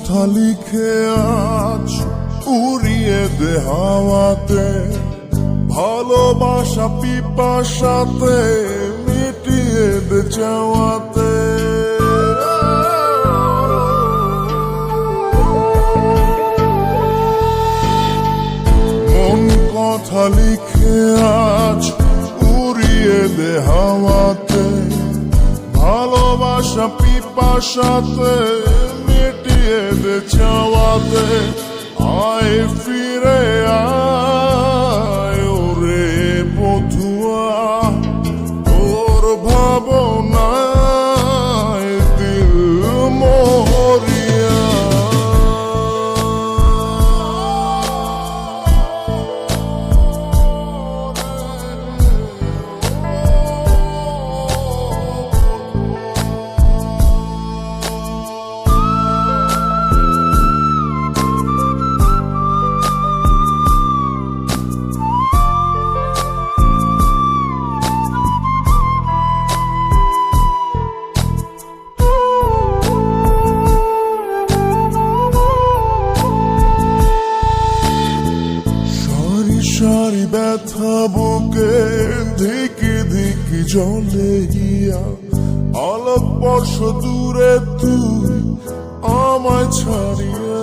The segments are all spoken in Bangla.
কথা লিখে আজ উড়িয়ে দে হাওয়াতে, ভালোবাসা পিপাসাতে মিটিয়ে দে চাওয়াতে। মন কথা লিখে আজ উড়িয়ে দে হাওয়াতে, ভালোবাসা পিপাসাতে মিটিয়ে দে চাওয়াতে। আয় ফিরে আয় ওরে বধুয়া, তোর ভাবনায় দিল মরিয়া। সারি ব্যথা বুকে ধিকি ধিকি জলে গিয়া, আলোক বর্ষ দূরে তুই আমায় ছাড়িয়া।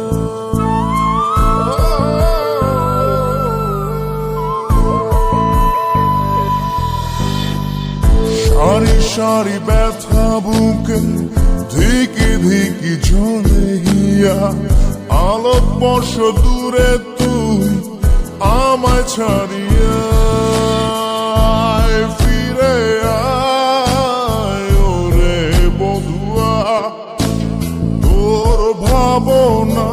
সারি সারি ব্যথা বুকে ধিকি ধিকি জলে গিয়া, আলোক বর্ষ দূরে তুই আমায় ছাড়িয়া। ফিরে আয় ওরে বধুয়া, তোর ভাবনা